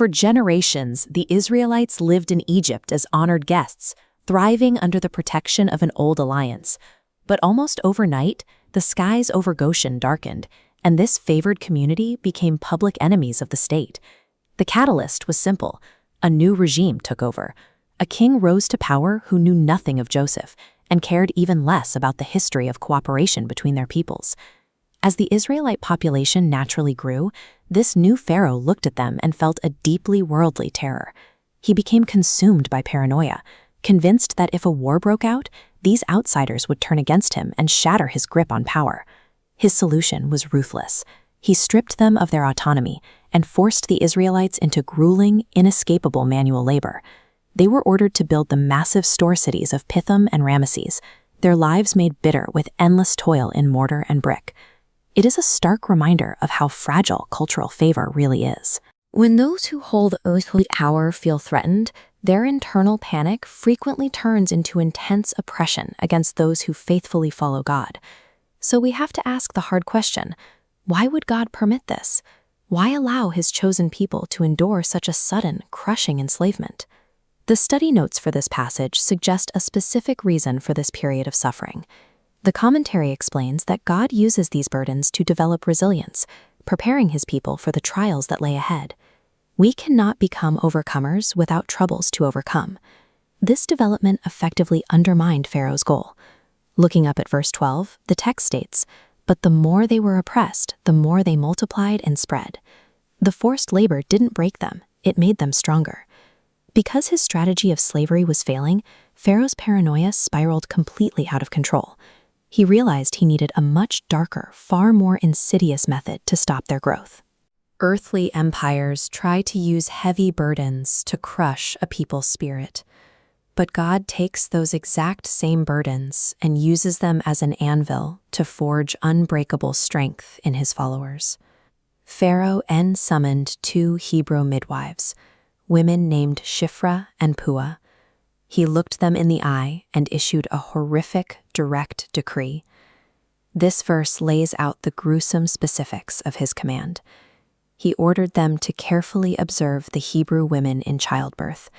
For generations, the Israelites lived in Egypt as honored guests, thriving under the protection of an old alliance. But almost overnight, the skies over Goshen darkened, and this favored community became public enemies of the state. The catalyst was simple. A new regime took over. A king rose to power who knew nothing of Joseph and cared even less about the history of cooperation between their peoples. As the Israelite population naturally grew, this new pharaoh looked at them and felt a deeply worldly terror. He became consumed by paranoia, convinced that if a war broke out, these outsiders would turn against him and shatter his grip on power. His solution was ruthless. He stripped them of their autonomy and forced the Israelites into grueling, inescapable manual labor. They were ordered to build the massive store cities of Pithom and Ramesses, their lives made bitter with endless toil in mortar and brick. It is a stark reminder of how fragile cultural favor really is. When those who hold earthly power feel threatened, their internal panic frequently turns into intense oppression against those who faithfully follow God. So we have to ask the hard question, why would God permit this? Why allow his chosen people to endure such a sudden, crushing enslavement? The study notes for this passage suggest a specific reason for this period of suffering. The commentary explains that God uses these burdens to develop resilience, preparing his people for the trials that lay ahead. We cannot become overcomers without troubles to overcome. This development effectively undermined Pharaoh's goal. Looking up at verse 12, the text states, "But the more they were oppressed, the more they multiplied and spread." The forced labor didn't break them, it made them stronger. Because his strategy of slavery was failing, Pharaoh's paranoia spiraled completely out of control. He realized he needed a much darker, far more insidious method to stop their growth. Earthly empires try to use heavy burdens to crush a people's spirit. But God takes those exact same burdens and uses them as an anvil to forge unbreakable strength in his followers. Pharaoh then summoned 2 Hebrew midwives, women named Shiphrah and Puah. He looked them in the eye and issued a horrific, direct decree. This verse lays out the gruesome specifics of his command. He ordered them to carefully observe the Hebrew women in childbirth,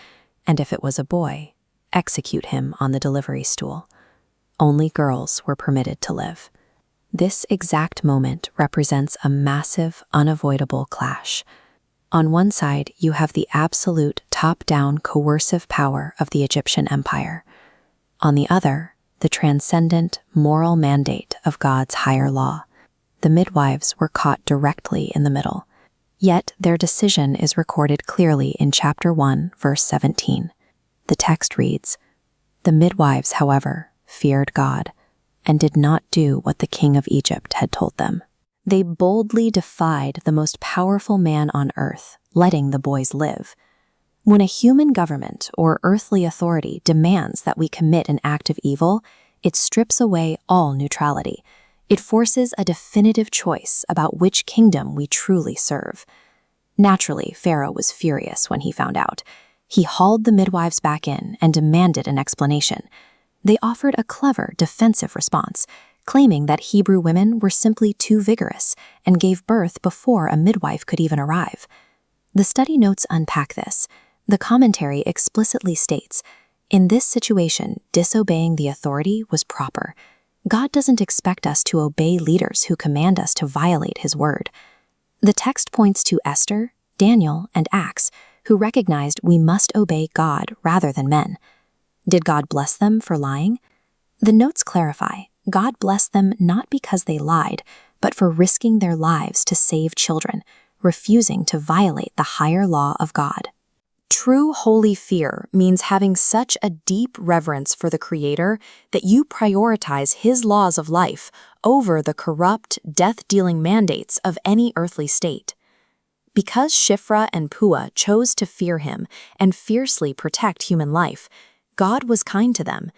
and if it was a boy, execute him on the delivery stool. Only girls were permitted to live. This exact moment represents a massive, unavoidable clash. On one side, you have the absolute top-down coercive power of the Egyptian empire. On the other, the transcendent moral mandate of God's higher law. The midwives were caught directly in the middle. Yet their decision is recorded clearly in chapter 1, verse 17. The text reads, "The midwives, however, feared God and did not do what the king of Egypt had told them. They boldly defied the most powerful man on earth, letting the boys live." When a human government or earthly authority demands that we commit an act of evil, it strips away all neutrality. It forces a definitive choice about which kingdom we truly serve. Naturally, Pharaoh was furious when he found out. He hauled the midwives back in and demanded an explanation. They offered a clever defensive response, claiming that Hebrew women were simply too vigorous and gave birth before a midwife could even arrive. The study notes unpack this. The commentary explicitly states, in this situation, disobeying the authority was proper. God doesn't expect us to obey leaders who command us to violate his word. The text points to Esther, Daniel, and Acts, who recognized we must obey God rather than men. Did God bless them for lying? The notes clarify, God blessed them not because they lied, but for risking their lives to save children, refusing to violate the higher law of God. True holy fear means having such a deep reverence for the Creator that you prioritize his laws of life over the corrupt, death-dealing mandates of any earthly state. Because Shiphrah and Puah chose to fear him and fiercely protect human life, God was kind to them.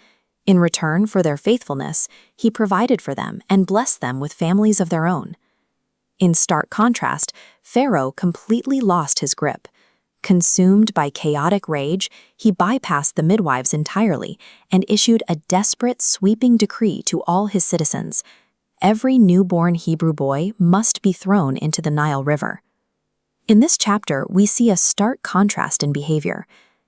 In return for their faithfulness, he provided for them and blessed them with families of their own. In stark contrast, Pharaoh completely lost his grip. Consumed by chaotic rage, he bypassed the midwives entirely and issued a desperate, sweeping decree to all his citizens. Every newborn Hebrew boy must be thrown into the Nile River. In this chapter, we see a stark contrast in behavior.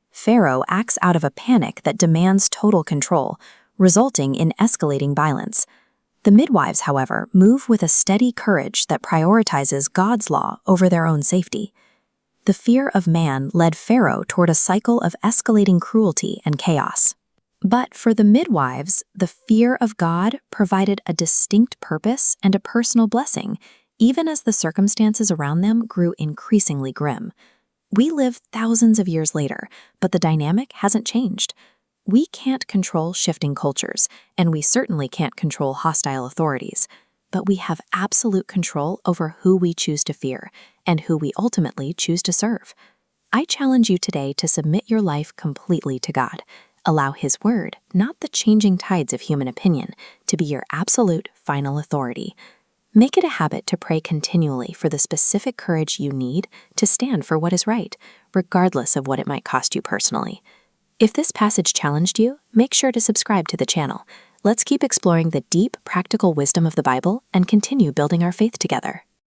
Pharaoh acts out of a panic that demands total control, resulting in escalating violence. The midwives, however, move with a steady courage that prioritizes God's law over their own safety. The fear of man led Pharaoh toward a cycle of escalating cruelty and chaos. But for the midwives, the fear of God provided a distinct purpose and a personal blessing, even as the circumstances around them grew increasingly grim. We live thousands of years later, but the dynamic hasn't changed. We can't control shifting cultures, and we certainly can't control hostile authorities, but we have absolute control over who we choose to fear and who we ultimately choose to serve. I challenge you today to submit your life completely to God. Allow His word, not the changing tides of human opinion, to be your absolute final authority. Make it a habit to pray continually for the specific courage you need to stand for what is right, regardless of what it might cost you personally. If this passage challenged you, make sure to subscribe to the channel. Let's keep exploring the deep, practical wisdom of the Bible and continue building our faith together.